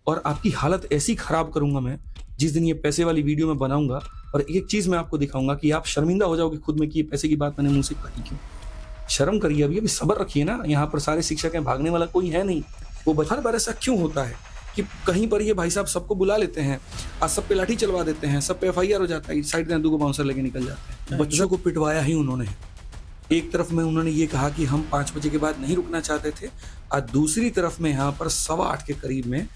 और आपकी हालत ऐसी खराब करूंगा मैं जिस दिन ये पैसे वाली वीडियो मैं बनाऊंगा। और एक चीज मैं आपको दिखाऊंगा कि आप शर्मिंदा हो जाओगे खुद में कि ये पैसे की बात मैंने मुंह से कही क्यों। शर्म करिए, अभी अभी सब्र रखिए ना। यहाँ पर सारे शिक्षक हैं, भागने वाला कोई है नहीं। वो हर बार ऐसा क्यों होता है कि कहीं पर ये भाई साहब सबको बुला लेते हैं, आज सब पे लाठी चलवा देते हैं, सब पे एफआईआर हो जाता है, साइड में 2 बाउंसर लेके निकल जाते हैं। बच्चों को पिटवाया ही उन्होंने। एक तरफ में उन्होंने ये कहा कि हम 5 बजे के बाद नहीं रुकना चाहते थे, और दूसरी तरफ में यहाँ पर 8:15 के करीब में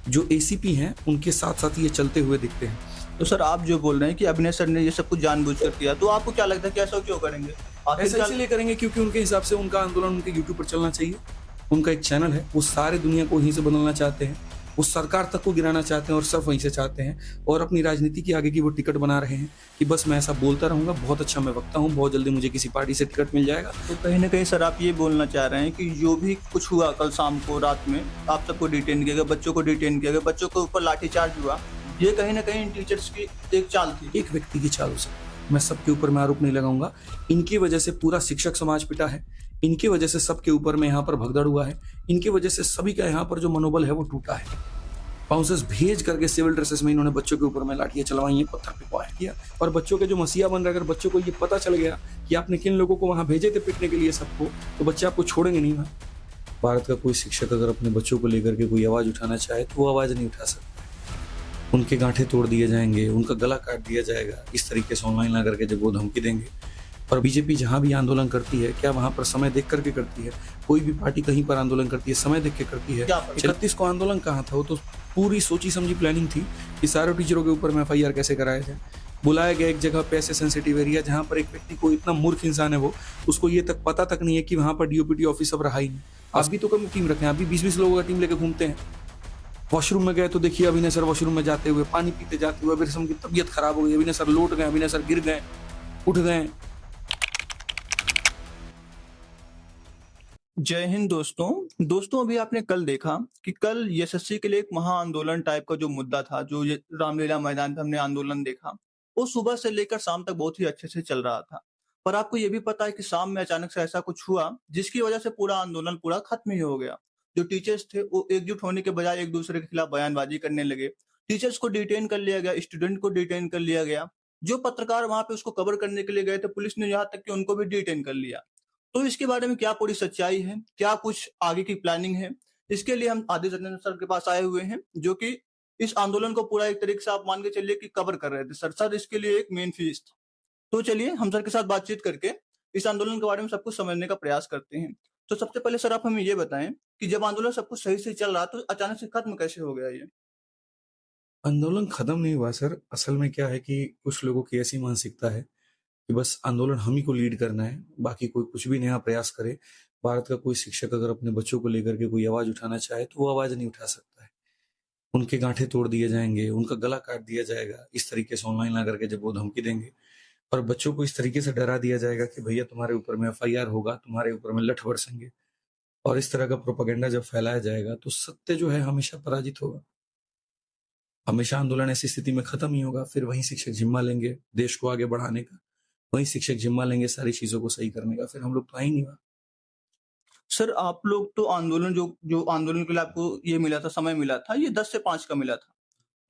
जो एसीपी हैं उनके साथ साथ ये चलते हुए दिखते हैं। तो सर आप जो बोल रहे हैं कि अभिनय सर ने ये सब कुछ जानबूझकर किया, तो आपको क्या लगता है कि ऐसा क्यों करेंगे? ऐसा इसलिए करेंगे क्योंकि उनके हिसाब से उनका आंदोलन उनके यूट्यूब पर चलना चाहिए। उनका एक चैनल है, वो सारे दुनिया को वहीं से बदलना चाहते हैं, वो सरकार तक को गिराना चाहते हैं और सिर्फ वहीं से चाहते हैं। और अपनी राजनीति की आगे की वो टिकट बना रहे हैं कि बस मैं ऐसा बोलता रहूंगा, बहुत अच्छा मैं वक्ता हूँ, बहुत जल्दी मुझे किसी पार्टी से टिकट मिल जाएगा। तो कहीं ना कहीं सर आप ये बोलना चाह रहे हैं कि जो भी कुछ हुआ कल शाम को रात में, आप सबको डिटेन किया गया, बच्चों को डिटेन किया गया, बच्चों के ऊपर लाठीचार्ज हुआ, ये कहीं ना कहीं इन टीचर्स की एक चाल थी। एक व्यक्ति की चाल हो सकती है, मैं सबके ऊपर मैं आरोप नहीं लगाऊंगा। इनकी वजह से पूरा शिक्षक समाज पिटा है, इनकी वजह से सबके ऊपर में यहाँ पर भगदड़ हुआ है, इनकी वजह से सभी का यहाँ पर जो मनोबल है वो टूटा है। बाउंसर्स भेज करके सिविल ड्रेसेस में इन्होंने बच्चों के ऊपर में लाठियां चलवाई हैं, पत्थर पे फायर किया। और बच्चों के जो मसीहा बन रहे, अगर बच्चों को ये पता चल गया कि आपने किन लोगों को वहां भेजे थे पिटने के लिए सबको, तो बच्चे आपको छोड़ेंगे नहीं वहां। भारत का कोई शिक्षक अगर अपने बच्चों को लेकर के कोई आवाज उठाना चाहे तो वो आवाज नहीं उठा सकता। उनके गांठे तोड़ दिए जाएंगे, उनका गला काट दिया जाएगा, इस तरीके से ऑनलाइन ला करके जब वो धमकी देंगे। और बीजेपी जहां भी आंदोलन करती है, क्या वहां पर समय देख करके करती है? कोई भी पार्टी कहीं पर आंदोलन करती है समय देख के करती है? 31 को आंदोलन कहाँ था? वो तो पूरी सोची समझी प्लानिंग थी कि सारे टीचरों के ऊपर में एफआईआर कैसे कराया जाए। बुलाया गया एक जगह पे ऐसे सेंसिटिव एरिया जहां पर एक व्यक्ति को, इतना मूर्ख इंसान है वो, उसको ये तक पता तक नहीं है कि वहां पर डीओपीटी ऑफिस अब रहा ही नहीं। आप भी तो कम टीम रखें, आप भी 20-20 लोगों का टीम लेके घूमते हैं। वॉशरूम में गए तो देखिए अभिनय सर वॉशरूम में जाते हुए, पानी पीते जाते हुए, अभिनय की तबीयत खराब हो गई, अभिनय सर लौट गए, अभिनय सर गिर गए, उठ गए। जय हिंद दोस्तों अभी आपने कल देखा कि कल एसएससी के लिए एक महा आंदोलन टाइप का जो मुद्दा था, जो ये रामलीला मैदान पे हमने आंदोलन देखा, वो सुबह से लेकर शाम तक बहुत ही अच्छे से चल रहा था। पर आपको ये भी पता है कि शाम में अचानक से ऐसा कुछ हुआ जिसकी वजह से पूरा आंदोलन पूरा खत्म ही हो गया। जो टीचर्स थे वो एकजुट होने के बजाय एक दूसरे के खिलाफ बयानबाजी करने लगे। टीचर्स को डिटेन कर लिया गया, स्टूडेंट को डिटेन कर लिया गया, जो पत्रकार वहां पे उसको कवर करने के लिए गए थे, पुलिस ने यहाँ तक कि उनको भी डिटेन कर लिया। तो इसके बारे में क्या पूरी सच्चाई है, क्या कुछ आगे की प्लानिंग है, इसके लिए हम आदित्य रंजन सर के पास आए हुए हैं, जो कि इस आंदोलन को पूरा एक तरीके से आप मान के चलिए कि कवर कर रहे थे। सर इसके लिए एक मेन फीस था। तो चलिए हम सर के साथ बातचीत करके इस आंदोलन के बारे में सब कुछ समझने का प्रयास करते हैं। तो सबसे पहले सर आप हमें ये बताएं कि जब आंदोलन सब कुछ सही से चल रहा तो अचानक से खत्म कैसे हो गया ये? आंदोलन खत्म नहीं हुआ सर। असल में क्या है कि कुछ लोगों की ऐसी मानसिकता है कि बस आंदोलन हम ही को लीड करना है, बाकी कोई कुछ भी नया प्रयास करे। भारत का कोई शिक्षक अगर अपने बच्चों को लेकर के कोई आवाज उठाना चाहे तो वो आवाज नहीं उठा सकता है। उनके गांठे तोड़ दिए जाएंगे, उनका गला काट दिया जाएगा, इस तरीके से ऑनलाइन ला करके जब वो धमकी देंगे। और बच्चों को इस तरीके से डरा दिया जाएगा कि भैया तुम्हारे ऊपर में एफआईआर होगा, तुम्हारे ऊपर में लठ बरसेंगे। और इस तरह का प्रोपेगेंडा जब फैलाया जाएगा तो सत्य जो है हमेशा पराजित होगा। हमेशा आंदोलन ऐसी स्थिति में खत्म ही होगा। फिर वही शिक्षक जिम्मा लेंगे देश को आगे बढ़ाने का, वही शिक्षक जिम्मा लेंगे सारी चीजों को सही करने का। फिर हम लोग तो आए ही नहीं वहां। सर आप लोग तो आंदोलन जो जो आंदोलन के लिए आपको ये मिला था, समय मिला था, ये 10 से 5 का मिला था।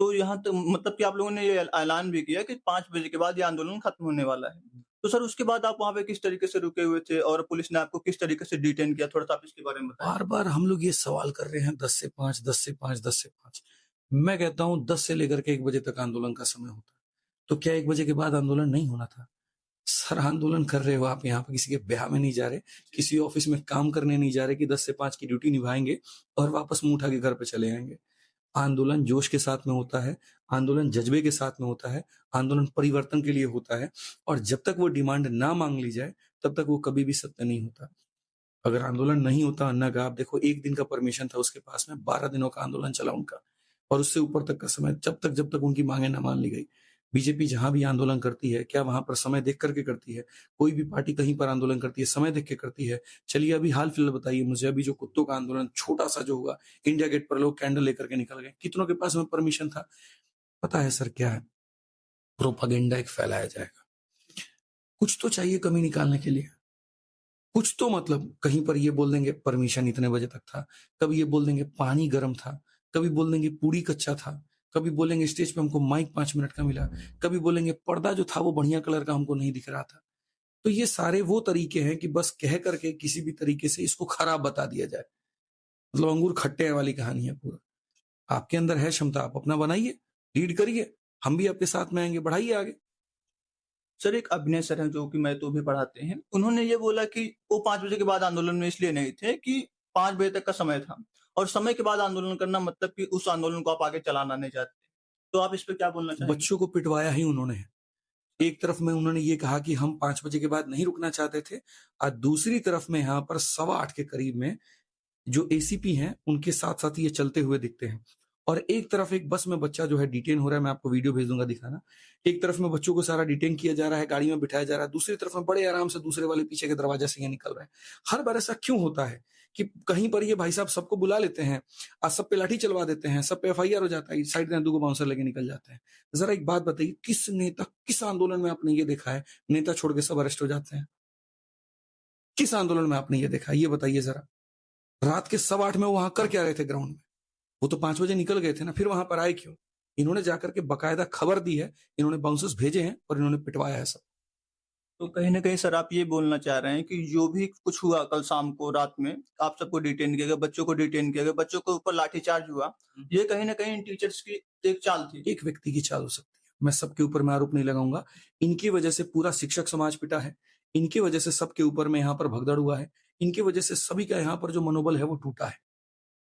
तो यहाँ तो मतलब कि आप लोगों ने ये ऐलान भी किया कि 5 बजे के बाद ये आंदोलन खत्म होने वाला है। तो सर उसके बाद आप वहाँ पे किस तरीके से रुके हुए थे और पुलिस ने आपको किस तरीके से डिटेन किया? थोड़ा-सा आप इसके बारे में बताएँ। बार बार हम लोग ये सवाल कर रहे हैं 10 से 5, 10 से 5, 10 से 5। मैं कहता हूं 10 से लेकर के 1 बजे तक आंदोलन का समय होता है। तो क्या 1 बजे के बाद आंदोलन नहीं होना था? सर आंदोलन कर रहे हो आप, यहाँ पे किसी के ब्याह में नहीं जा रहे, किसी ऑफिस में काम करने नहीं जा रहे कि 10 से 5 की ड्यूटी निभाएंगे और वापस मुंह उठा के घर पे चले आएंगे। आंदोलन जोश के साथ में होता है, आंदोलन जज्बे के साथ में होता है, आंदोलन परिवर्तन के लिए होता है। और जब तक वो डिमांड ना मांग ली जाए तब तक वो कभी भी सत्य नहीं होता। अगर आंदोलन नहीं होता अन्ना का, आप देखो 1 दिन का परमिशन था उसके पास में, 12 दिनों का आंदोलन चला उनका। और उससे ऊपर तक का समय, जब तक उनकी मांगे ना मान ली गई। बीजेपी जहां भी आंदोलन करती है, क्या वहां पर समय देख करके करती है? कोई भी पार्टी कहीं पर आंदोलन करती है समय देख के करती है? चलिए अभी हाल फिलहाल बताइए मुझे, अभी जो कुत्तों का आंदोलन छोटा सा जो हुआ, इंडिया गेट पर लोग कैंडल लेकर के निकल गए, कितनों के पास में परमिशन था? पता है सर क्या है? प्रोपागेंडा एक फैलाया जाएगा। कुछ तो चाहिए कमी निकालने के लिए, कुछ तो मतलब कहीं पर ये बोल देंगे परमिशन इतने बजे तक था, कभी ये बोल देंगे पानी गर्म था, कभी बोल देंगे पूरी कच्चा था, कभी बोलेंगे स्टेज पे हमको माइक 5 मिनट का मिला, कभी बोलेंगे पर्दा जो था वो बढ़िया कलर का हमको नहीं दिख रहा था। तो ये सारे वो तरीके हैं कि बस कह करके किसी भी तरीके से इसको खराब बता दिया जाए। मतलब अंगूर खट्टे हैं वाली कहानी है पूरा। आपके अंदर है क्षमता, आप अपना बनाइए, लीड करिए, हम भी आपके साथ में आएँगे, बढ़ाइए आगे। सर एक अभिनय सर हैं जो कि मैं तो भी पढ़ाते हैं। उन्होंने ये बोला कि वो 5 बजे के बाद आंदोलन में इसलिए नहीं थे कि 5 बजे तक का समय था और समय के बाद आंदोलन करना मतलब कि उस आंदोलन को आप आगे चलाना नहीं चाहते। तो आप इस पे क्या बोलना चाहेंगे? बच्चों को पिटवाया ही उन्होंने। एक तरफ में उन्होंने ये कहा कि हम 5 बजे के बाद नहीं रुकना चाहते थे और दूसरी तरफ में यहाँ पर 8:15 के करीब में जो एसीपी हैं, उनके साथ-साथ ये चलते हुए दिखते हैं। और एक तरफ एक बस में बच्चा जो है डिटेन हो रहा है, मैं आपको वीडियो भेज दूँगा दिखाना। एक तरफ में बच्चों को सारा डिटेन किया जा रहा है, गाड़ी में बिठाया जा रहा है, दूसरी तरफ में बड़े आराम से दूसरे वाले पीछे के दरवाजे से ये निकल रहे हैं। हर बार ऐसा क्यों होता है कि कहीं पर ये भाई साहब सबको बुला लेते हैं और सब पे लाठी चलवा देते हैं, सब पे एफआईआर हो जाता है, साइड में 2 गो बाउंसर लेके निकल जाते हैं। ज़रा एक बात बताइए, किस नेता, किस आंदोलन में आपने ये देखा है, नेता छोड़ के सब अरेस्ट हो जाते हैं? किस आंदोलन में आपने ये देखा है, ये बताइए ज़रा? रात के 8:15 में वो वहां कर क्या रहे थे ग्राउंड में? वो तो 5 बजे निकल गए थे ना, फिर वहां पर आए क्यों? इन्होंने जाकर के बकायदा खबर दी है, इन्होंने बाउंसर्स भेजे हैं और इन्होंने पिटवाया है सब। तो कहीं न कहीं सर आप ये बोलना चाह रहे हैं कि जो भी कुछ हुआ कल शाम को रात में, आप सबको डिटेन किया गया, बच्चों को डिटेन किया गया, बच्चों के ऊपर लाठीचार्ज हुआ, ये कहीं न कहीं इन टीचर्स की एक चाल थी। एक व्यक्ति की चाल हो सकती है, मैं सबके ऊपर मैं आरोप नहीं लगाऊंगा। इनकी वजह से पूरा शिक्षक समाज पिटा है, इनकी वजह से सबके ऊपर में यहाँ पर भगदड़ हुआ है, इनकी वजह से सभी का यहाँ पर जो मनोबल है वो टूटा है।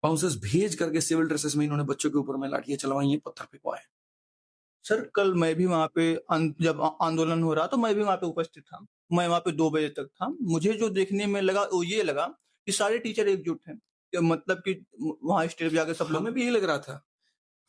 बाउंसर्स भेज करके सिविल ड्रेसेस में इन्होंने बच्चों के ऊपर में लाठियां चलवाई हैं, पत्थर फेंकवाए हैं। सर कल मैं भी वहाँ पे जब आंदोलन हो रहा तो मैं भी वहाँ पे उपस्थित था। मैं वहाँ पे 2 बजे तक था। मुझे जो देखने में लगा वो ये लगा कि सारे टीचर एकजुट हैं। मतलब कि वहाँ स्टेज पे जाके सब लोग हमें भी यही लग रहा था,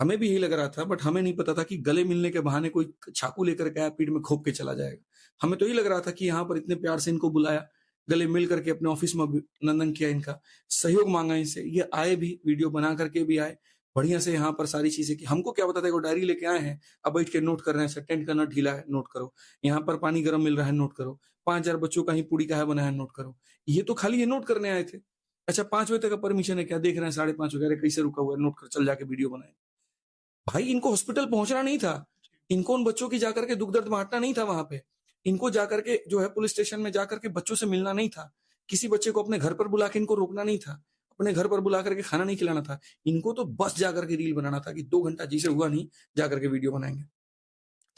हमें भी यही लग रहा था, बट हमें नहीं पता था कि गले मिलने के बहाने कोई चाकू लेकर के आया, पीठ में घोंप के चला जाएगा। हमें तो यही लग रहा था कि यहाँ पर इतने प्यार से इनको बुलाया, गले मिल करके अपने ऑफिस में अभिनंदन किया, इनका सहयोग मांगा इनसे, ये आए भी, वीडियो बना करके भी आए, बढ़िया से यहाँ पर सारी चीजें की। हमको क्या पता था कि डायरी लेके आए हैं, अब बैठ के नोट कर रहे हैं, सर टेंट करना ढीला है, नोट करो, यहाँ पर पानी गर्म मिल रहा है, नोट करो, 5,000 बच्चों का ही पूरी का है बना है, नोट करो। ये तो खाली ये नोट करने आए थे। अच्छा 5 बजे तक का परमिशन है, क्या देख रहे हैं 5:30 हो गया, अरे कैसे रुका हुआ है, नोट कर, चल जाके वीडियो बनाए। भाई इनको हॉस्पिटल पहुंचना नहीं था, इनको उन बच्चों की जाकर के दुख दर्द बांटना नहीं था वहां पे, इनको जाकर के जो है पुलिस स्टेशन में जाकर के बच्चों से मिलना नहीं था, किसी बच्चे को अपने घर पर बुला के इनको रोकना नहीं था, अपने घर पर बुला करके खाना नहीं खिलाना था, इनको तो बस जाकर के रील बनाना था कि 2 घंटा जिसे हुआ नहीं जाकर के वीडियो बनाएंगे।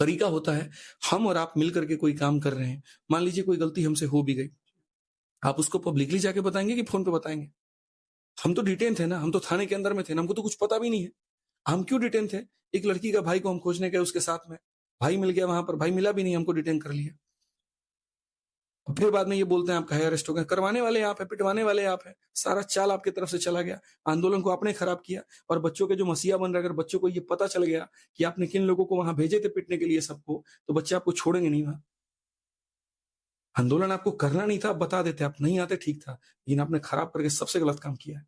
तरीका होता है, हम और आप मिल करके कोई काम कर रहे हैं, मान लीजिए कोई गलती हमसे हो भी गई, आप उसको पब्लिकली जाके बताएंगे कि फोन पे बताएंगे? हम तो डिटेन थे ना, हम तो थाने के अंदर में थे ना, हमको तो कुछ पता भी नहीं है। हम क्यों डिटेन थे? एक लड़की का भाई को हम खोजने गए उसके साथ में, भाई मिल गया वहां पर, भाई मिला भी नहीं, हमको डिटेन कर लिया। और फिर बाद में ये बोलते हैं आप काहे अरेस्ट हो गए? करवाने वाले आप हैं, पिटवाने वाले आप हैं, सारा चाल आपकी तरफ से चला गया, आंदोलन को आपने खराब किया और बच्चों के जो मसीहा बन रहे, अगर बच्चों को ये पता चल गया कि आपने किन लोगों को वहां भेजे थे पिटने के लिए सबको, तो बच्चे आपको छोड़ेंगे नहीं वहां। आंदोलन आपको करना नहीं था, आप बता देते, आप नहीं आते ठीक था, लेकिन आपने खराब करके सबसे गलत काम किया है।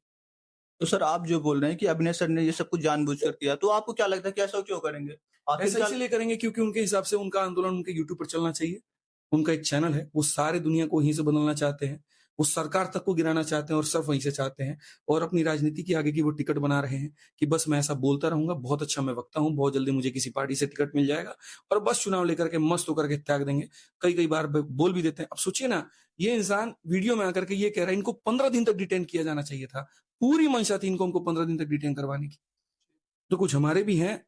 तो सर आप जो बोल रहे हैं कि अभिनय सर ने ये सब कुछ जानबूझकर किया, तो आपको क्या लगता है कि ऐसा क्यों करेंगे? आखिर ऐसा क्या इसीलिए करेंगे क्योंकि उनके हिसाब से उनका आंदोलन उनके यूट्यूब पर चलना चाहिए। उनका एक चैनल है, वो सारे दुनिया को वहीं से बदलना चाहते हैं। वो सरकार तक को गिराना चाहते हैं और सिर्फ वहीं से चाहते हैं और अपनी राजनीति की आगे की वो टिकट बना रहे हैं कि बस मैं ऐसा बोलता रहूंगा, बहुत अच्छा मैं वक्ता हूँ, बहुत जल्दी मुझे किसी पार्टी से टिकट मिल जाएगा और बस चुनाव लेकर के मस्त होकर के त्याग देंगे। कई-कई बार बोल भी देते हैं। अब सोचिए ना, ये इंसान वीडियो में आकर के ये कह रहा है इनको 15 दिन तक डिटेन किया जाना चाहिए था। पूरी मंशा थी इनको 15 दिन तक डिटेन करवाने की। तो कुछ हमारे भी हैं,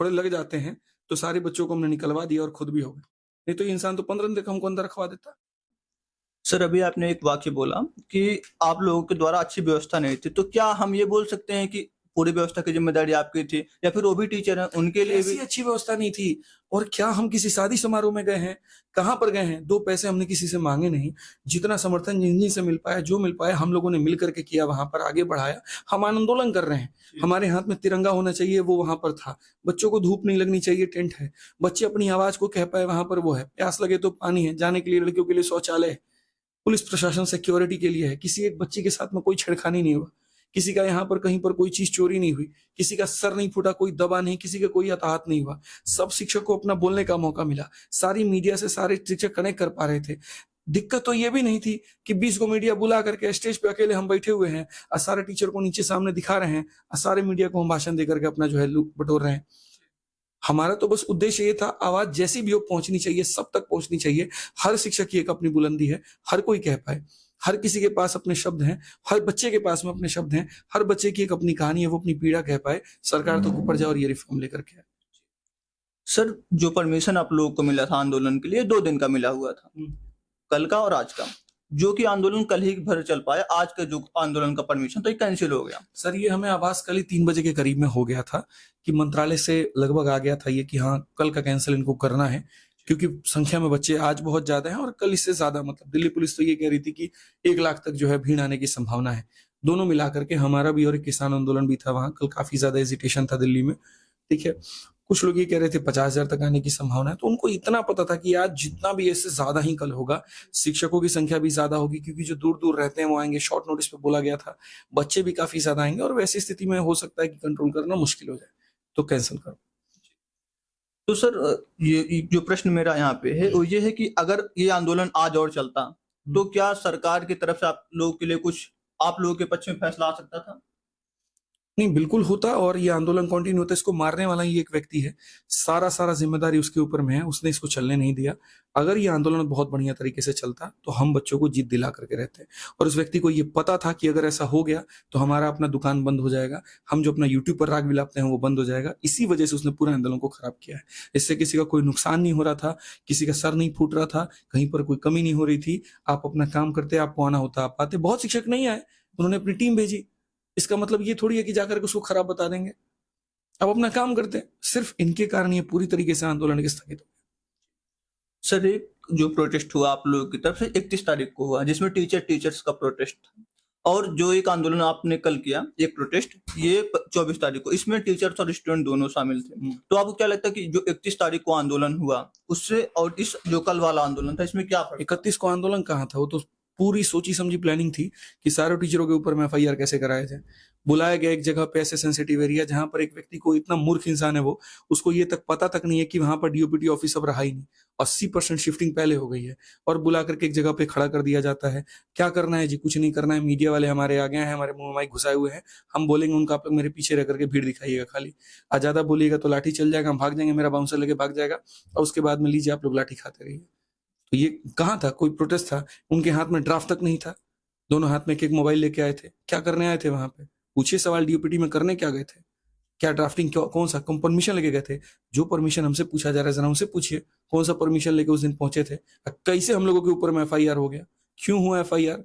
थोड़े लग जाते हैं, तो सारे बच्चों को हमने निकलवा दिया और खुद भी हो गए। नहीं तो ये इंसान तो 15 दिन तक हमको अंदर रखवा देता। सर अभी आपने एक वाक्य बोला कि आप लोगों के द्वारा अच्छी व्यवस्था नहीं थी, तो क्या हम ये बोल सकते हैं कि पूरी व्यवस्था की जिम्मेदारी आपकी थी या फिर वो भी टीचर हैं उनके लिए ऐसी भी? अच्छी व्यवस्था नहीं थी। और क्या हम किसी शादी समारोह में गए हैं? कहाँ पर गए हैं? 2 पैसे हमने किसी से मांगे नहीं। जितना समर्थन जिन से मिल पाया, जो मिल पाया हम लोगों ने मिल करके किया, वहां पर आगे बढ़ाया। हम आंदोलन कर रहे हैं, हमारे हाथ में तिरंगा होना चाहिए, वो वहां पर था। बच्चों को धूप नहीं लगनी चाहिए, टेंट है। बच्चे अपनी आवाज को कह पाए, वहां पर वो है। प्यास लगे तो पानी है, जाने के लिए लड़कियों के लिए शौचालय है। पुलिस प्रशासन सिक्योरिटी के लिए है। किसी एक बच्चे के साथ में कोई छेड़खानी नहीं हुआ, किसी का यहाँ पर कहीं पर कोई चीज चोरी नहीं हुई, किसी का सर नहीं फूटा, कोई दबा नहीं, किसी का कोई हताहत नहीं हुआ। सब शिक्षक को अपना बोलने का मौका मिला। सारी मीडिया से सारे शिक्षक कनेक्ट कर पा रहे थे। दिक्कत तो ये भी नहीं थी कि 20 को मीडिया बुला करके स्टेज पे अकेले हम बैठे हुए हैं और सारे टीचर को नीचे सामने दिखा रहे हैं और सारे मीडिया को हम भाषण दे करके अपना जो है लूट बटोर रहे हैं। हमारा तो बस उद्देश्य ये था, आवाज जैसी भी हो पहुंचनी चाहिए, सब तक पहुंचनी चाहिए। हर शिक्षक की एक अपनी बुलंदी है, हर कोई कह पाए, हर किसी के पास अपने शब्द हैं, हर बच्चे के पास में अपने शब्द हैं, हर बच्चे की एक अपनी कहानी है, वो अपनी पीड़ा कह पाए। सरकार तो ऊपर जाए और ये रिफॉर्म लेकर के आए। सर, जो परमिशन आप लोगों को मिला था आंदोलन के लिए 2 दिन का मिला हुआ था, कल का और आज का, जो कि आंदोलन कल ही भर चल पाया। आज का जो आंदोलन का परमिशन तो ये कैंसिल हो गया। सर, ये हमें आभास कल ही 3 बजे के करीब में हो गया था कि मंत्रालय से लगभग आ गया था ये कि हाँ, कल का कैंसिल इनको करना है, क्योंकि संख्या में बच्चे आज बहुत ज्यादा हैं और कल इससे ज्यादा, मतलब दिल्ली पुलिस तो ये कह रही थी कि 1 लाख तक जो है भीड़ आने की संभावना है। दोनों मिला करके हमारा भी और एक किसान आंदोलन भी था वहां, कल काफी ज्यादा हेजिटेशन था दिल्ली में। ठीक है, कुछ लोग ये कह रहे थे 50,000 तक आने की संभावना है, तो उनको इतना पता था कि आज जितना भी इससे ज्यादा ही कल होगा। शिक्षकों की संख्या भी ज्यादा होगी, क्योंकि जो दूर दूर रहते हैं वो आएंगे, शॉर्ट नोटिस पे बोला गया था। बच्चे भी काफी ज्यादा आएंगे और वैसी स्थिति में हो सकता है कि कंट्रोल करना मुश्किल हो जाए, तो कैंसिल करो। तो सर, ये जो प्रश्न मेरा यहाँ पे है वो ये है कि अगर ये आंदोलन आज और चलता तो क्या सरकार की तरफ से आप लोगों के लिए कुछ, आप लोगों के पक्ष में फैसला आ सकता था? नहीं, बिल्कुल होता और ये आंदोलन कंटिन्यू होता। इसको मारने वाला ही एक व्यक्ति है, सारा जिम्मेदारी उसके ऊपर में है, उसने इसको चलने नहीं दिया। अगर ये आंदोलन बहुत बढ़िया तरीके से चलता तो हम बच्चों को जीत दिला करके रहते, और उस व्यक्ति को ये पता था कि अगर ऐसा हो गया तो हमारा अपना दुकान बंद हो जाएगा, हम जो अपना यूट्यूब पर राग विलापते हैं वो बंद हो जाएगा। इसी वजह से उसने पूरे आंदोलन को खराब किया है। इससे किसी का कोई नुकसान नहीं हो रहा था, किसी का सर नहीं फूट रहा था, कहीं पर कोई कमी नहीं हो रही थी। आप अपना काम करते, आपको आना होता आप आते। बहुत शिक्षक नहीं आए, उन्होंने अपनी टीम भेजी। इसका मतलब ये थोड़ी है कि जाकर के उसको खराब बता देंगे। अब अपना काम करते हैं। सिर्फ इनके कारण ये पूरी तरीके से आंदोलन स्थगित हो गया। सर, एक जो प्रोटेस्ट हुआ आप लोगों की तरफ से 31 तारीख को हुआ, जिसमें टीचर्स का प्रोटेस्ट था, और जो एक आंदोलन आपने कल किया, एक प्रोटेस्ट, ये 24 तारीख को, इसमें टीचर्स और स्टूडेंट दोनों शामिल थे। तो आपको क्या लगता है कि जो 31 तारीख को आंदोलन हुआ उससे और इस जो कल वाला आंदोलन था, इसमें क्या फर्क? 31 को आंदोलन कहाँ था? वो तो पूरी सोची समझी प्लानिंग थी कि सारे टीचरों के ऊपर में FIR कैसे कराए जाए। बुलाया गया एक जगह पे, ऐसे सेंसिटिव एरिया जहां पर एक व्यक्ति को, इतना मूर्ख इंसान है वो, उसको ये तक पता तक नहीं है कि वहां पर DOPT ऑफिस अब रहा ही नहीं। 80% शिफ्टिंग पहले हो गई है और बुला करके एक जगह पे खड़ा कर दिया जाता है। क्या करना है जी? कुछ नहीं करना है। मीडिया वाले हमारे आ गए हैं, हमारे मुंह में माइक घुसाए हुए हैं, हम बोलेंगे उनका, आप लोग मेरे पीछे रह करके भीड़ दिखाइएगा खाली। आज ज्यादा बोलिएगा तो लाठी चल जाएगा, हम भाग जाएंगे, मेरा बाउंसर लेके भाग जाएगा और उसके बाद में लीजिए आप लोग लाठी खाते रहिए। तो ये कहाँ था? कोई प्रोटेस्ट था? उनके हाथ में ड्राफ्ट तक नहीं था। दोनों हाथ में एक मोबाइल लेके आए थे। क्या करने आए थे वहां पे? पूछिए सवाल, DOPT में करने क्या गए थे? क्या ड्राफ्टिंग, कौन सा परमिशन लेके गए थे? जो परमिशन हमसे पूछा जा रहा है जरा उनसे पूछिए, कौन सा परमिशन लेके उस दिन पहुंचे थे? कैसे हम लोगों के ऊपर में FIR हो गया? क्यों हुआ FIR?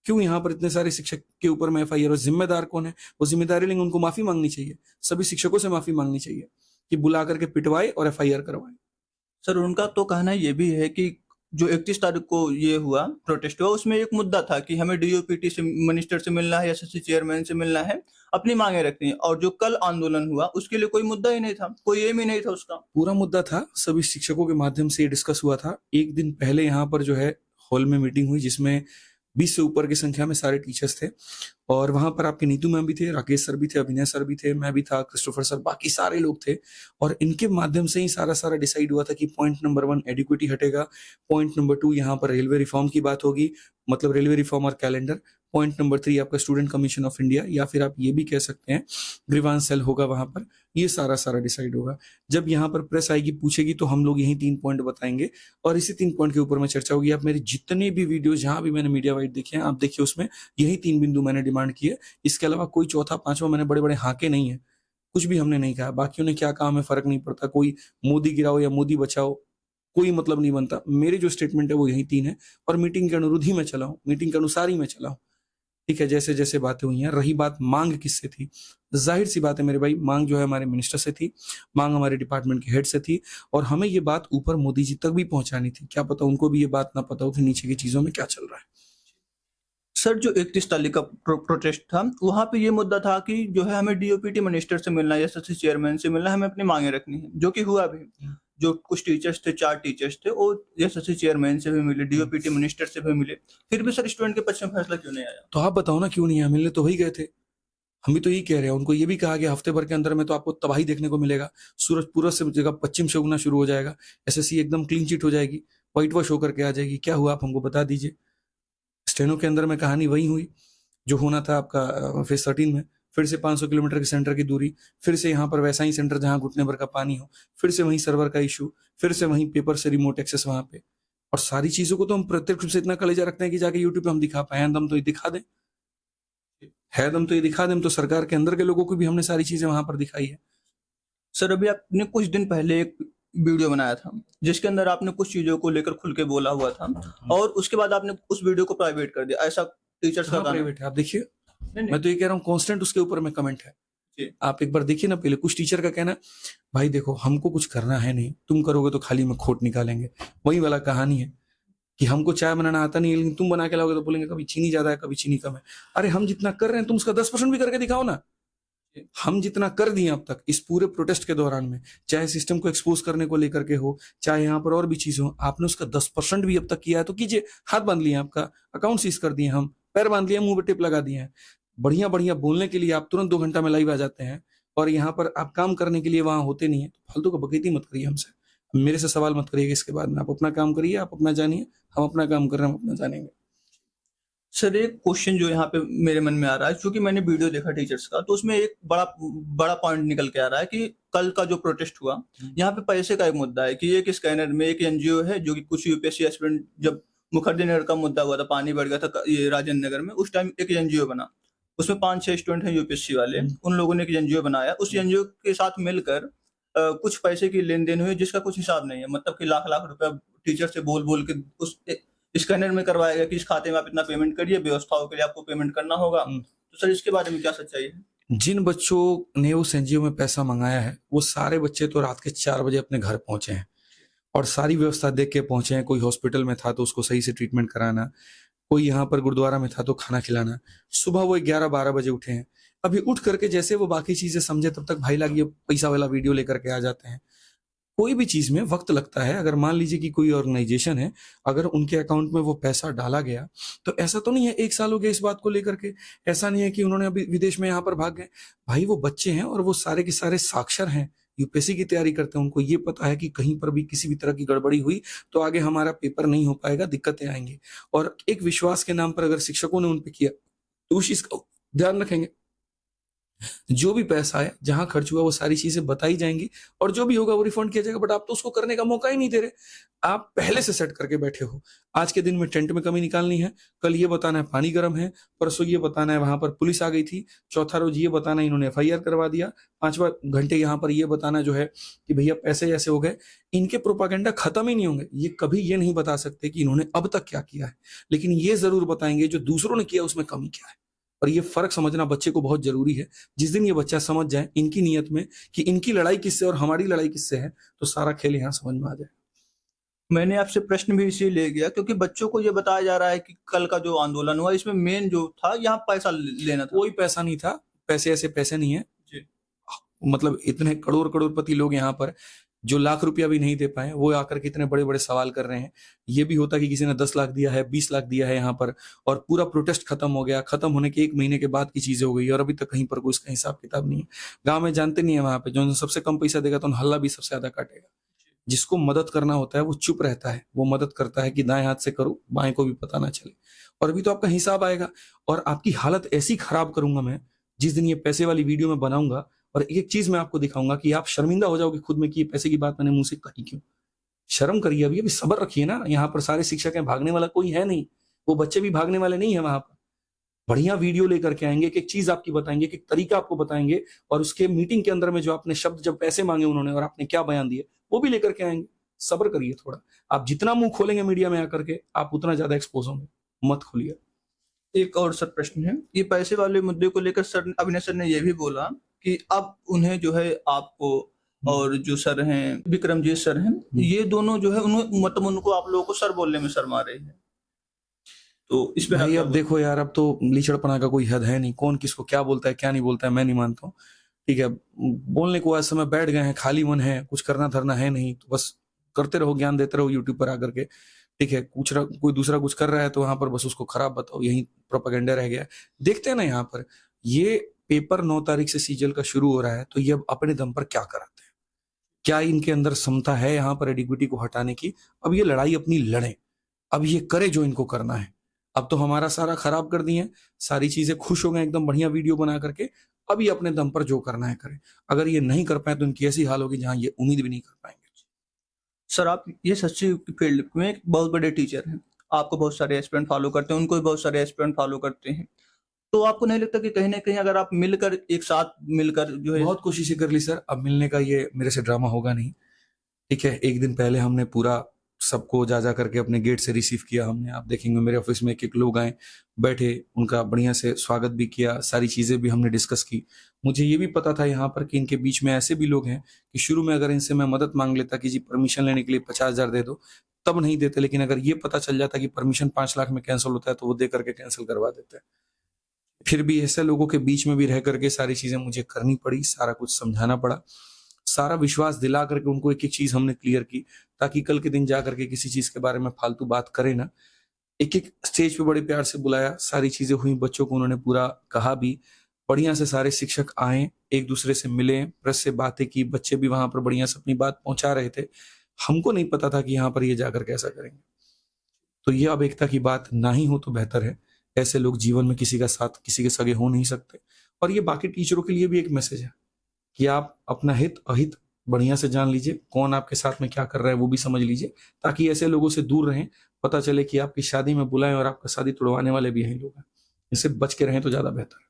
क्यों यहाँ पर इतने सारे शिक्षक के ऊपर में FIR? और जिम्मेदार कौन है? वो जिम्मेदारी लेंगे, उनको माफी मांगनी चाहिए, सभी शिक्षकों से माफी मांगनी चाहिए कि बुला करके पिटवाए और FIR करवाए। सर, उनका तो कहना ये भी है कि जो 31 तारीख को ये हुआ, प्रोटेस्ट हुआ, उसमें एक मुद्दा था कि हमें DOPT से, मिनिस्टर से मिलना है, SSC चेयरमैन से मिलना है, अपनी मांगे रखनी है। और जो कल आंदोलन हुआ उसके लिए कोई मुद्दा ही नहीं था, कोई एम ही नहीं था उसका। पूरा मुद्दा था, सभी शिक्षकों के माध्यम से ये डिस्कस हुआ था। एक दिन पहले यहाँ पर जो है हॉल में मीटिंग हुई, जिसमें 20 से ऊपर की संख्या में सारे टीचर्स थे, और वहां पर आपके नीतू मैम भी थे, राकेश सर भी थे, अभिनय सर भी थे, मैं भी था, क्रिस्टोफर सर, बाकी सारे लोग थे। और इनके माध्यम से ही सारा डिसाइड हुआ था कि पॉइंट नंबर 1 एडिक्विटी हटेगा, पॉइंट नंबर 2 यहाँ पर रेलवे रिफॉर्म की बात होगी, मतलब रेलवे रिफॉर्म और कैलेंडर, पॉइंट नंबर 3 आपका स्टूडेंट कमीशन ऑफ इंडिया, या फिर आप ये भी कह सकते हैं ग्रीवांस सेल होगा वहां पर। ये सारा डिसाइड होगा। जब यहाँ पर प्रेस आएगी, पूछेगी, तो हम लोग यही 3 पॉइंट बताएंगे और इसी 3 पॉइंट के ऊपर में चर्चा होगी। आप मेरे जितने भी वीडियो जहां भी मैंने मीडिया वाइट देखे हैं, आप देखिए, उसमें यही 3 बिंदु मैंने डिमांड किए। इसके अलावा कोई चौथा पांचवा मैंने बड़े हाके नहीं है, कुछ भी हमने नहीं कहा। बाकियों ने क्या काम है फर्क नहीं पड़ता, कोई मोदी गिराओ या मोदी बचाओ, कोई मतलब नहीं बनता। मेरे जो स्टेटमेंट है वो यही 3 है, और मीटिंग के अनुरोध ही मैं चला हूं, मीटिंग के अनुसार ही मैं चला हूं। ठीक है, जैसे जैसे बातें हुई हैं। रही बात मांग किससे थी, जाहिर सी बात है मेरे भाई, मांग जो है हमारे मिनिस्टर से थी, मांग हमारे डिपार्टमेंट के हेड से थी, और हमें ये बात ऊपर मोदी जी तक भी पहुंचानी थी। क्या पता उनको भी ये बात ना पता हो कि नीचे की चीजों में क्या चल रहा है। सर, जो 31 तारीख का प्रोटेस्ट था, वहां पे ये मुद्दा था कि जो है हमें DOPT मिनिस्टर से मिलना है, SSC चेयरमैन से मिलना है, हमें अपनी मांगे रखनी है, जो कि हुआ भी। जो कुछ टीचर्स थे, 4 टीचर्स थे, वो SSC चेयरमैन से भी मिले, DOPT मिनिस्टर से भी मिले, फिर भी सर स्टूडेंट के पक्ष में फैसला क्यों नहीं आया? तो आप बताओ ना, क्यों नहीं आया? मिलने तो वही गए थे, हम भी तो यही कह रहे हैं। उनको ये भी कहा गया हफ्ते भर के अंदर में तो आपको तबाही देखने को मिलेगा, सूरज पूरब से जगह पश्चिम से उगना शुरू हो जाएगा, SSC एकदम क्लीन चिट हो जाएगी। व्हाइट वॉश होकर के आ जाएगी। क्या हुआ आप हमको बता दीजिए। स्टेनो के अंदर में कहानी वही हुई जो होना था आपका फेज 13 में। फिर से 500 किलोमीटर के सेंटर की दूरी, फिर से यहाँ पर वैसा ही सेंटर जहाँ घुटने भर का पानी हो, फिर से वहीं सर्वर का इशू, फिर से वहीं पेपर से रिमोट एक्सेस वहां पे। और सारी चीजों को तो हम प्रत्यक्ष रूप से इतना कलेजा रखते हैं कि जाके यूट्यूब पे हम दिखा पाए। दम तो ये दिखा दें, है दम तो ये दिखा दें। हम तो सरकार के अंदर के लोगों को भी हमने सारी चीजें वहां पर दिखाई है। सर अभी आपने कुछ दिन पहले एक वीडियो बनाया था जिसके अंदर आपने कुछ चीजों को लेकर खुल के बोला हुआ था और उसके बाद आपने उस वीडियो को प्राइवेट कर दिया, ऐसा टीचर्स का कहना है। प्राइवेट है, आप देखिए। नहीं मैं तो ये कह रहा हूँ कांस्टेंट उसके ऊपर में कमेंट है। जी। आप एक बार देखिए ना, पहले कुछ टीचर का कहना, भाई देखो हमको कुछ करना है नहीं, तुम करोगे तो खाली में खोट निकालेंगे। वही वाला कहानी है कि हमको चाय बनाना आता नहीं है, लेकिन तुम बना के लाओगे तो बोलेंगे कभी चीनी ज्यादा है कभी चीनी कम है। अरे हम जितना कर रहे हैं तुम उसका 10% भी करके दिखाओ ना। हम जितना कर दिए अब तक इस पूरे प्रोटेस्ट के दौरान में, चाहे सिस्टम को एक्सपोज करने को लेकर के हो, चाहे यहाँ पर और भी चीज हो, आपने उसका 10% भी अब तक किया है तो कीजिए। हाथ बांध लिए, आपका अकाउंट सीज कर दिए, हम पैर बांध लिए, मुंह पे टिप लगा दिए हैं। बढ़िया बढ़िया बोलने के लिए आप तुरंत 2 घंटा में लाइव आ जाते हैं और यहाँ पर आप काम करने के लिए वहां होते नहीं है। तो फालतू का बकैती मत करिए हमसे, मेरे से सवाल मत करिएगा इसके बाद में। आप अपना काम करिए, आप अपना जानिए, हम अपना काम कर रहे हैं, हम अपना जानेंगे। सर एक क्वेश्चन जो यहाँ पे मेरे मन में आ रहा है, क्योंकि मैंने वीडियो देखा टीचर्स का, तो उसमें एक बड़ा पॉइंट निकल के आ रहा है कि कल का जो प्रोटेस्ट हुआ यहाँ पे पैसे का एक मुद्दा है कि एक स्कैनर में एक एनजीओ है जो कि कुछ यूपीएससी एस्पिरेंट, जब मुखर्जी नगर का मुद्दा हुआ था, पानी बढ़ गया था ये राजेंद्र नगर में, उस टाइम एक एनजीओ बना, उसमें 5-6 स्टूडेंट हैं यूपीएससी वाले, उन लोगों ने एक एनजीओ बनाया, उस एनजीओ के साथ मिलकर कुछ पैसे की लेन देन हुई जिसका कुछ हिसाब नहीं है, मतलब कि लाख लाख रुपया टीचर से बोल बोल के उस स्कैनर में करवाया गया कि इस खाते में आप इतना पेमेंट करिए, व्यवस्थाओं के लिए आपको पेमेंट करना होगा। तो सर इसके बारे में क्या सच्चाई है? जिन बच्चों ने उस एनजीओ में पैसा मंगाया है वो सारे बच्चे तो रात के 4 बजे अपने घर पहुंचे हैं और सारी व्यवस्था देख के पहुंचे हैं। कोई हॉस्पिटल में था तो उसको सही से ट्रीटमेंट कराना, कोई यहाँ पर गुरुद्वारा में था तो खाना खिलाना। सुबह वो 11-12 बजे उठे हैं। अभी उठ करके जैसे वो बाकी चीजें समझे तब तक भाई लाग ये पैसा वाला वीडियो लेकर के आ जाते हैं। कोई भी चीज में वक्त लगता है। अगर मान लीजिए कि कोई ऑर्गेनाइजेशन है, अगर उनके अकाउंट में वो पैसा डाला गया तो ऐसा तो नहीं है 1 साल हो गया इस बात को लेकर के, ऐसा नहीं है कि उन्होंने अभी विदेश में यहाँ पर भाग गए। भाई वो बच्चे हैं और वो सारे के सारे साक्षर हैं, यूपीएससी की तैयारी करते हैं। उनको ये पता है कि कहीं पर भी किसी भी तरह की गड़बड़ी हुई तो आगे हमारा पेपर नहीं हो पाएगा, दिक्कतें आएंगी। और एक विश्वास के नाम पर अगर शिक्षकों ने उन पर किया तो उस चीज का ध्यान रखेंगे। जो भी पैसा है जहां खर्च हुआ वो सारी चीजें बताई जाएंगी और जो भी होगा वो रिफंड किया जाएगा। बट आप तो उसको करने का मौका ही नहीं दे रहे। आप पहले से सेट करके बैठे हो, आज के दिन में टेंट में कमी निकालनी है, कल ये बताना है पानी गर्म है, परसों ये बताना है वहां पर पुलिस आ गई थी, चौथा रोज ये बताना है इन्होंने एफआईआर करवा दिया, 5वां घंटे यहाँ पर ये बताना जो है कि भैया पैसे ऐसे हो गए। इनके प्रोपागेंडा खत्म ही नहीं होंगे। ये कभी ये नहीं बता सकते कि इन्होंने अब तक क्या किया है, लेकिन ये जरूर बताएंगे जो दूसरों ने किया उसमें कमी क्या है। और ये फर्क समझना बच्चे को बहुत जरूरी है। जिस दिन ये बच्चा समझ जाए इनकी नीयत में कि इनकी लड़ाई किससे और हमारी लड़ाई किससे है, तो सारा खेल यहाँ समझ में आ जाए। मैंने आपसे प्रश्न भी इसीलिए ले गया क्योंकि बच्चों को ये बताया जा रहा है कि कल का जो आंदोलन हुआ इसमें मेन जो था यहाँ पैसा लेना था। कोई पैसा नहीं था, पैसे ऐसे पैसे नहीं है जी। मतलब इतने करोड़पति लोग यहाँ पर जो लाख रुपया भी नहीं दे पाए वो आकर के इतने बड़े बड़े सवाल कर रहे हैं। ये भी होता कि किसी ने 10 लाख दिया है, 20 लाख दिया है यहाँ पर और पूरा प्रोटेस्ट खत्म हो गया, खत्म होने के 1 महीने के बाद की चीजें हो गई और अभी तक कहीं पर कोई इसका हिसाब किताब नहीं है। गांव में जानते नहीं है, वहां पे जो सबसे कम पैसा देगा तो हल्ला भी सबसे ज्यादा काटेगा। जिसको मदद करना होता है वो चुप रहता है, वो मदद करता है कि दाएं हाथ से करो बाएं को भी पता ना चले। और अभी तो आपका हिसाब आएगा और आपकी हालत ऐसी खराब करूंगा मैं जिस दिन ये पैसे वाली वीडियो में बनाऊंगा। और एक चीज मैं आपको दिखाऊंगा कि आप शर्मिंदा हो जाओगे खुद में कि ये पैसे की बात मैंने मुंह से कही क्यों। शर्म करिए, अभी सब्र रखिए ना। यहाँ पर सारे शिक्षक हैं, भागने वाला कोई है नहीं, वो बच्चे भी भागने वाले नहीं है। वहां पर बढ़िया वीडियो लेकर के आएंगे, एक चीज आपकी बताएंगे, एक तरीका आपको बताएंगे और उसके मीटिंग के अंदर में जो आपने शब्द जब पैसे मांगे उन्होंने और आपने क्या बयान दिए वो भी लेकर के आएंगे। सब्र करिए थोड़ा। आप जितना मुंह खोलेंगे मीडिया में आकर के आप उतना ज्यादा एक्सपोज होंगे, मत खोलिए। एक और सर प्रश्न है, ये पैसे वाले मुद्दे को लेकर सर अभिनय सर ने ये भी बोला कि अब उन्हें जो है आपको और जो सर हैं विक्रमजीत सर हैं, ये दोनों जो है उन्हें मतलब उनको आप लोगों को सर बोलने में शर्मा रहे हैं। तो इस पे भाई अब देखो यार, अब तो लीचड़पना का कोई हद है नहीं। कौन किसको क्या बोलता है क्या नहीं बोलता है मैं नहीं मानता हूँ। ठीक है, बोलने को आज समय बैठ गए हैं, खाली मन है, कुछ करना धरना है नहीं, तो बस करते रहो, ज्ञान देते रहो यूट्यूब पर आकर के। ठीक है, कोई दूसरा कुछ कर रहा है तो वहां पर बस उसको खराब बताओ, यही प्रोपेगेंडा रह गया। देखते हैं ना यहाँ पर ये पेपर 9 तारीख से सीजल का शुरू हो रहा है तो ये अब अपने दम पर क्या कराते हैं। क्या इनके अंदर क्षमता है यहाँ पर एडिक्विटी को हटाने की? अब ये लड़ाई अपनी लड़े, अब ये करे जो इनको करना है। अब तो हमारा सारा खराब कर दिए, सारी चीजें खुश हो गए एकदम बढ़िया वीडियो बना करके। अब ये अपने दम पर जो करना है करे। अगर ये नहीं कर पाए तो इनकी ऐसी हाल होगी जहां ये उम्मीद भी नहीं कर पाएंगे। सर, आप ये सच्ची फील्ड में एक बहुत बड़े टीचर हैं, आपको बहुत सारे एस्पिरेंट फॉलो करते हैं, उनको भी बहुत सारे एस्पिरेंट फॉलो करते हैं, तो आपको नहीं लगता कि कहीं ना कहीं अगर आप मिलकर एक साथ मिलकर जो है बहुत कोशिशें कर ली सर, अब मिलने का ये मेरे से ड्रामा होगा नहीं। ठीक है, एक दिन पहले हमने पूरा सबको जा करके अपने गेट से रिसीव किया हमने। आप देखेंगे मेरे ऑफिस में एक लोग आए, बैठे, उनका बढ़िया से स्वागत भी किया, सारी चीजें भी हमने डिस्कस की। मुझे ये भी पता था यहाँ पर कि इनके बीच में ऐसे भी लोग हैं कि शुरू में अगर इनसे मैं मदद मांग लेता कि जी परमिशन लेने के लिए 50,000 दे दो, तब नहीं देते, लेकिन अगर ये पता चल जाता कि परमिशन 5 लाख में कैंसिल होता है तो वो दे करके कैंसिल करवा देते हैं। फिर भी ऐसे लोगों के बीच में भी रह करके सारी चीजें मुझे करनी पड़ी, सारा कुछ समझाना पड़ा, सारा विश्वास दिला करके उनको एक एक चीज हमने क्लियर की, ताकि कल के दिन जा करके किसी चीज के बारे में फालतू बात करे ना। एक एक स्टेज पे बड़े प्यार से बुलाया, सारी चीजें हुई, बच्चों को उन्होंने पूरा कहा भी, बढ़िया से सारे शिक्षक आए, एक दूसरे से मिले, प्रेस से बातें की, बच्चे भी वहां पर बढ़िया से अपनी बात पहुंचा रहे थे। हमको नहीं पता था कि यहाँ पर ये जाकर कैसा करेंगे। तो ये अब एकता की बात ना ही हो तो बेहतर है। ऐसे लोग जीवन में किसी का साथ, किसी के सगे हो नहीं सकते। और ये बाकी टीचरों के लिए भी एक मैसेज है कि आप अपना हित अहित बढ़िया से जान लीजिए, कौन आपके साथ में क्या कर रहा है वो भी समझ लीजिए, ताकि ऐसे लोगों से दूर रहें। पता चले कि आपकी शादी में बुलाएं और आपका शादी तोड़वाने वाले भी यही लोग हैं। इससे बच के रहें तो ज्यादा बेहतर है।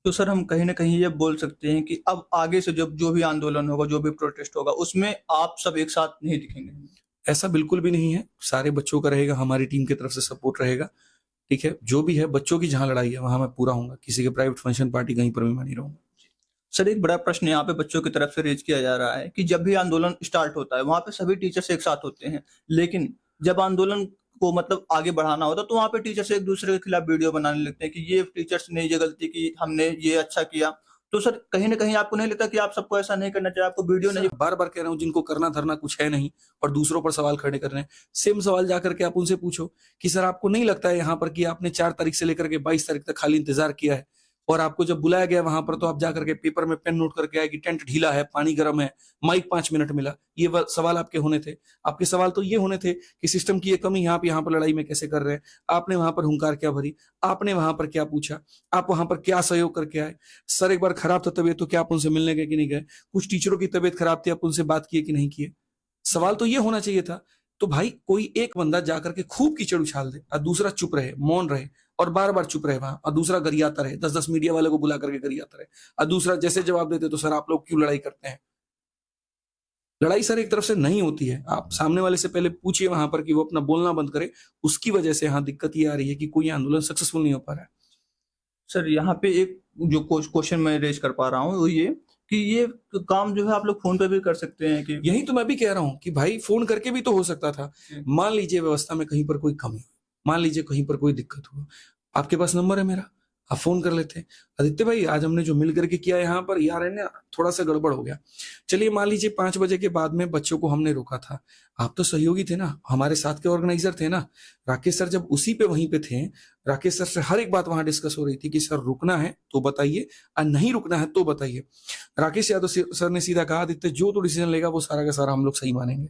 तो सर हम कहीं ना कहीं ये बोल सकते हैं कि अब आगे से जब जो भी आंदोलन होगा, जो भी प्रोटेस्ट होगा, उसमें आप सब एक साथ नहीं दिखेंगे? ऐसा बिल्कुल भी नहीं है, सारे बच्चों का रहेगा, हमारी टीम की तरफ से सपोर्ट रहेगा। ठीक है, जो भी है बच्चों की जहां लड़ाई है वहां मैं पूरा हूँ, किसी के प्राइवेट फंक्शन पार्टी कहीं पर भी मैं नहीं रहूंगा। सर, एक बड़ा प्रश्न यहाँ पे बच्चों की तरफ से रेज किया जा रहा है कि जब भी आंदोलन स्टार्ट होता है वहां पे सभी टीचर्स एक साथ होते हैं, लेकिन जब आंदोलन को मतलब आगे बढ़ाना होता है तो वहां पे टीचर्स एक दूसरे के खिलाफ वीडियो बनाने लगते हैं कि ये टीचर्स ने ये गलती की, हमने ये अच्छा किया। तो सर कहीं ना कहीं आपको नहीं लगता कि आप सबको ऐसा नहीं करना चाहिए, आपको वीडियो नहीं? बार बार कह रहा हूँ, जिनको करना धरना कुछ है नहीं और दूसरों पर सवाल खड़े कर रहे हैं, सेम सवाल जाकर के आप उनसे पूछो कि सर आपको नहीं लगता है यहाँ पर कि आपने 4 तारीख से लेकर के 22 तारीख तक खाली इंतजार किया है, और आपको जब बुलाया गया वहां पर तो आप जाकर के पेपर में पेन नोट करके आए कि टेंट ढीला है, पानी गर्म है, माइक 5 मिनट मिला। ये सवाल आपके होने थे। आपके सवाल तो ये होने थे कि सिस्टम की ये कमी है, आप यहाँ पर लड़ाई में कैसे कर रहे हैं, आपने वहां पर हुंकार क्या भरी, आपने वहां पर क्या पूछा, आप वहां पर क्या सहयोग करके आए। सर एक बार खराब था तबीयत तो क्या आप उनसे मिलने गए कि नहीं गए? कुछ टीचरों की तबीयत खराब थी, आप उनसे बात किए कि नहीं किए? सवाल तो ये होना चाहिए था। तो भाई कोई एक बंदा जाकर के खूब कीचड़ उछाल दे और दूसरा चुप रहे, मौन रहे, और बार बार चुप रहे वहां, और दूसरा गरियाता रहे, 10-10 मीडिया वाले को बुला करके गरियाता रहे, और दूसरा जैसे जवाब देते तो सर आप लोग क्यों लड़ाई करते हैं? लड़ाई सर एक तरफ से नहीं होती है। आप सामने वाले से पहले पूछिए वहां पर कि वो अपना बोलना बंद करे। उसकी वजह से यहाँ दिक्कत ये आ रही है कि कोई आंदोलन सक्सेसफुल नहीं हो पा रहा है। सर यहाँ पे एक जो क्वेश्चन मैं रेज कर पा रहा हूँ वो ये कि ये काम जो है आप लोग फोन पे भी कर सकते हैं कि? यही तो मैं भी कह रहा हूँ कि भाई फोन करके भी तो हो सकता था। मान लीजिए व्यवस्था में कहीं पर कोई कमी हो, मान लीजिए कहीं पर कोई दिक्कत हो, आपके पास नंबर है मेरा, आप फोन कर लेते हैं, आदित्य भाई आज हमने जो मिल करके किया यहाँ पर यार है ना थोड़ा सा गड़बड़ हो गया। चलिए मान लीजिए 5 बजे के बाद में बच्चों को हमने रोका था, आप तो सहयोगी थे ना, हमारे साथ के ऑर्गेनाइजर थे ना। राकेश सर जब उसी पे वहीं पे थे, राकेश सर से हर एक बात वहां डिस्कस हो रही थी कि सर रुकना है तो बताइए और नहीं रुकना है तो बताइए। राकेश यादव सर ने सीधा कहा आदित्य जो तो डिसीजन लेगा वो सारा का सारा हम लोग सही मानेंगे।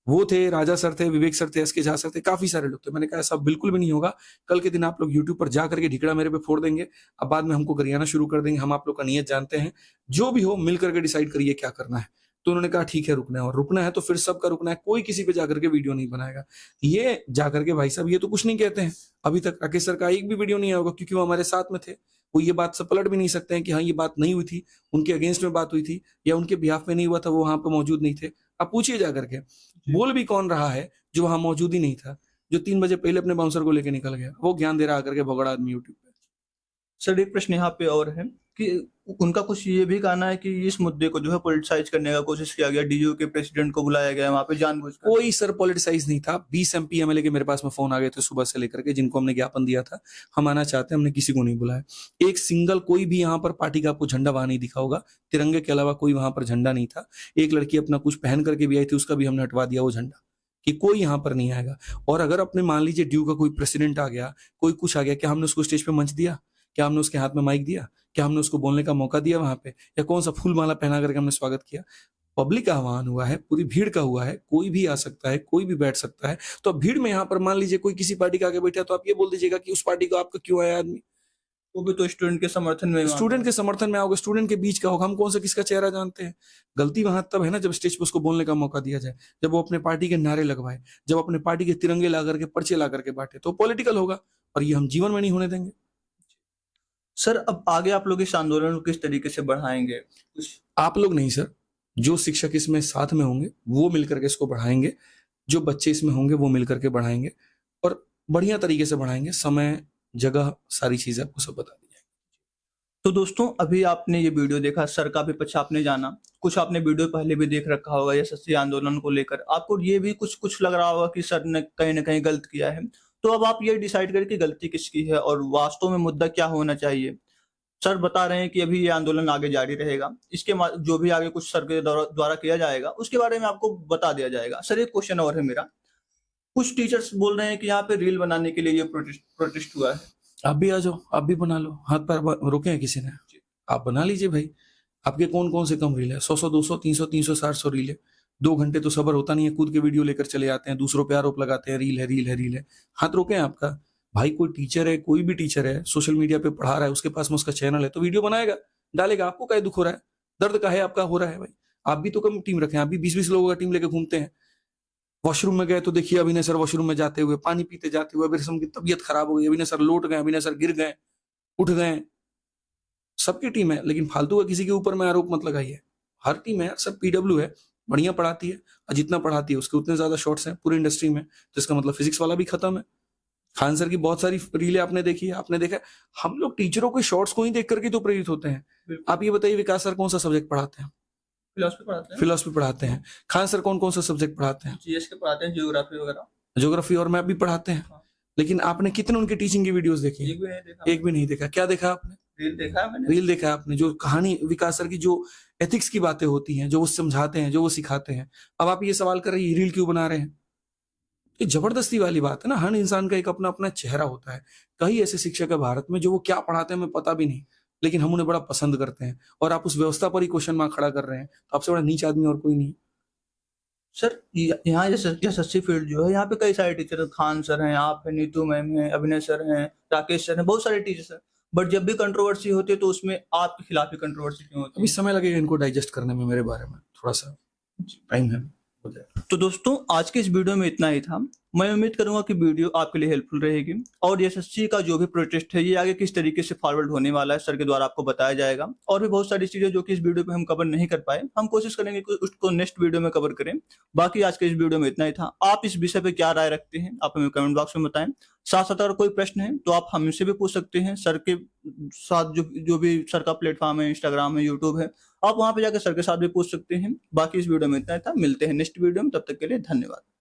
वो थे, राजा सर थे, विवेक सर थे, एसके झा सर थे, काफी सारे लोग थे। मैंने कहा ऐसा बिल्कुल भी नहीं होगा, कल के दिन आप लोग यूट्यूब पर जा करके ढिकड़ा मेरे पे फोड़ देंगे, अब बाद में हमको गरियाना शुरू कर देंगे, हम आप लोग का नियत जानते हैं, जो भी हो मिल करके डिसाइड करिए क्या करना है। तो उन्होंने कहा ठीक है रुकना है, और रुकना है तो फिर सबका रुकना है, कोई किसी पे जाकर के वीडियो नहीं बनाएगा। ये जाकर के भाई साहब ये तो कुछ नहीं कहते हैं, अभी तक राकेश सर का एक भी वीडियो नहीं आया होगा, क्योंकि वो हमारे साथ में थे। वो ये बात से पलट भी नहीं सकते हैं कि हाँ ये बात नहीं हुई थी, उनके अगेंस्ट में बात हुई थी या उनके बिहाफ में नहीं हुआ था, वो वहां पे मौजूद नहीं थे। आप पूछिए जाकर के, बोल भी कौन रहा है जो वहां मौजूद ही नहीं था, जो 3 बजे पहले अपने बाउंसर को लेके निकल गया, वो ज्ञान दे रहा करके भगड़ा आदमी यूट्यूब पे। सर एक प्रश्न यहाँ पे और है कि उनका कुछ ये भी कहना है कि इस मुद्दे को जो है पॉलिटिसाइज करने का कोशिश किया गया, डीयू के प्रेसिडेंट को बुलाया गया वहां पे जानबूझकर। कोई सर पॉलिटिसाइज नहीं था। 20 MP MLA के मेरे पास में फोन आ गए थे सुबह से लेकर के, जिनको हमने ज्ञापन दिया था हम आना चाहते हैं, हमने किसी को नहीं बुलाया। एक सिंगल कोई भी यहाँ पर पार्टी का आपको झंडा वहां नहीं दिखा होगा, तिरंगे के अलावा कोई वहां पर झंडा नहीं था। एक लड़की अपना कुछ पहन करके भी आई थी, उसका भी हमने हटवा दिया वो झंडा, कि कोई यहाँ पर नहीं आएगा। और अगर अपने मान लीजिए ड्यू का कोई प्रेसिडेंट आ गया, कोई कुछ आ गया, क्या हमने उसको स्टेज पे मंच दिया? क्या हमने उसके हाथ में माइक दिया? क्या हमने उसको बोलने का मौका दिया वहां पे? या कौन सा फूल माला पहना करके हमने स्वागत किया? पब्लिक का आह्वान हुआ है, पूरी भीड़ का हुआ है, कोई भी आ सकता है, कोई भी बैठ सकता है। तो अब भीड़ में यहाँ पर मान लीजिए कोई किसी पार्टी का आगे बैठा तो आप ये बोल दीजिएगा कि उस पार्टी को आपका क्यों आया आदमी? वो भी तो स्टूडेंट के समर्थन में स्टूडेंट के समर्थन में आओगे, स्टूडेंट के बीच का होगा, हम कौन सा किसका चेहरा जानते हैं? गलती वहां तब है ना जब स्टेज पर उसको बोलने का मौका दिया जाए, जब वो अपने पार्टी के नारे लगवाए, जब अपने पार्टी के तिरंगे ला करके पर्चे ला करके बांटे, तो पॉलिटिकल होगा और ये हम जीवन में नहीं होने देंगे। सर, अब आगे आप लोग इस आंदोलन को किस तरीके से बढ़ाएंगे? कुछ आप लोग नहीं सर, जो शिक्षक इसमें साथ में होंगे वो मिलकर के इसको बढ़ाएंगे, जो बच्चे इसमें होंगे वो मिलकर के बढ़ाएंगे और बढ़िया तरीके से बढ़ाएंगे। समय, जगह, सारी चीजें आपको सब बता दी जाएंगी। तो दोस्तों, अभी आपने ये वीडियो देखा, सर का भी पक्ष आपने जाना, कुछ आपने वीडियो पहले भी देख रखा होगा यशस्वी आंदोलन को लेकर, आपको ये भी कुछ कुछ लग रहा होगा कि सर ने कहीं ना कहीं गलत किया है। तो अब आप ये डिसाइड करें कि गलती किसकी है और वास्तव में मुद्दा क्या होना चाहिए। सर बता रहे हैं कि अभी ये आंदोलन आगे जारी रहेगा, इसके जो भी आगे कुछ सर के द्वारा किया जाएगा उसके बारे में आपको बता दिया जाएगा। सर, एक क्वेश्चन और है मेरा, कुछ टीचर्स बोल रहे हैं कि यहाँ पे रील बनाने के लिए ये प्रोटेस्ट हुआ है। आप भी आ जाओ, आप भी बना लो, हाथ पैर रोके हैं किसी ने? आप बना लीजिए भाई। आपके कौन कौन से कम रील है? 100 200 300 300 400 रील है। 2 घंटे तो सबर होता नहीं है, कूद के वीडियो लेकर चले आते हैं, दूसरों पे आरोप लगाते हैं रील है रील है रील है। हाथ रोके हैं आपका भाई। कोई टीचर है, कोई भी टीचर है, सोशल मीडिया पे पढ़ा रहा है, उसके पास में उसका चैनल है तो वीडियो बनाएगा, डालेगा। आपको क्या दुख हो रहा है? दर्द का है आपका हो रहा है भाई। आप भी तो कम टीम रखें, आप भी 20-20 लोगों का टीम लेकर घूमते हैं। वॉशरूम में गए तो देखिए अभिनय सर वॉशरूम में जाते हुए, पानी पीते जाते हुए, अभिनय की तबीयत खराब हो गई, अभिनय सर लौट गए, अभिनय सर गिर गए, उठ गए। सबकी टीम है, लेकिन फालतू का किसी के ऊपर में आरोप मत लगाइए। हर टीम है, सब पीडब्ल्यू है, बढ़िया पढ़ाती है और जितना पढ़ाती है उसके उतने ज्यादा शॉर्ट्स हैं पूरी इंडस्ट्री में, तो इसका मतलब फिजिक्स वाला भी खत्म है। खान सर की बहुत सारी रीलें आपने देखी है, आपने देखा है। हम लोग टीचरों के शॉर्ट्स को ही देख करके तो प्रेरित होते हैं। आप ये बताइए, विकास सर कौन सा सब्जेक्ट पढ़ाते हैं? फिलोसफी पढ़ाते हैं। खान सर कौन कौन सा सब्जेक्ट पढ़ाते हैं? जीएस के पढ़ाते हैं, ज्योग्राफी वगैरह, ज्योग्राफी और मैप भी पढ़ाते हैं। लेकिन आपने कितने उनकी टीचिंग की वीडियोस देखी? एक भी नहीं देखा। क्या देखा आपने? रील देखा है मैंने। रील देखा है आपने? जो कहानी विकास सर की, जो एथिक्स की बातें होती हैं, जो वो समझाते हैं, जो वो सिखाते हैं। अब आप ये सवाल कर रहे हैं रील क्यों बना रहे हैं? ये जबरदस्ती वाली बात है ना। हर इंसान का एक अपना अपना चेहरा होता है। कई ऐसे शिक्षक है भारत में जो वो क्या पढ़ाते हैं हमें पता भी नहीं, लेकिन हम उन्हें बड़ा पसंद करते हैं। और आप उस व्यवस्था पर ही क्वेश्चन मार्क खड़ा कर रहे हैं, तो आपसे बड़ा नीच आदमी और कोई नहीं। सर, यहाँ यशस्वी फील्ड जो है, यहाँ पे कई सारे टीचर, खान सर हैं, आप हैं, नीतू मैम है, अभिनय सर हैं, राकेश सर हैं, बहुत सारे टीचर्स हैं। बट जब भी कंट्रोवर्सी होती है तो उसमें आपके खिलाफ ही कंट्रोवर्सी क्यों होती है? अभी समय लगेगा इनको डाइजेस्ट करने में, मेरे बारे में थोड़ा सा टाइम है। तो दोस्तों, आज के इस वीडियो में इतना ही था। मैं उम्मीद करूंगा कि वीडियो आपके लिए हेल्पफुल रहेगी और यशस्वी का जो भी प्रोटेस्ट है ये आगे किस तरीके से फॉरवर्ड होने वाला है सर के द्वारा आपको बताया जाएगा। और भी बहुत सारी चीजें जो कि इस वीडियो पे हम कवर नहीं कर पाए, हम कोशिश करेंगे कि उसको नेक्स्ट वीडियो में कवर करें। बाकी आज के इस वीडियो में इतना ही था। आप इस विषय पे क्या राय रखते हैं आप हमें कमेंट बॉक्स में बताएं। साथ साथ अगर कोई प्रश्न है तो आप हमसे भी पूछ सकते हैं। सर के साथ जो भी सर का प्लेटफॉर्म है, इंस्टाग्राम है, यूट्यूब है, आप वहां पे जाकर सर के साथ भी पूछ सकते हैं। बाकी इस वीडियो में इतना ही था। मिलते हैं नेक्स्ट वीडियो में, तब तक के लिए धन्यवाद।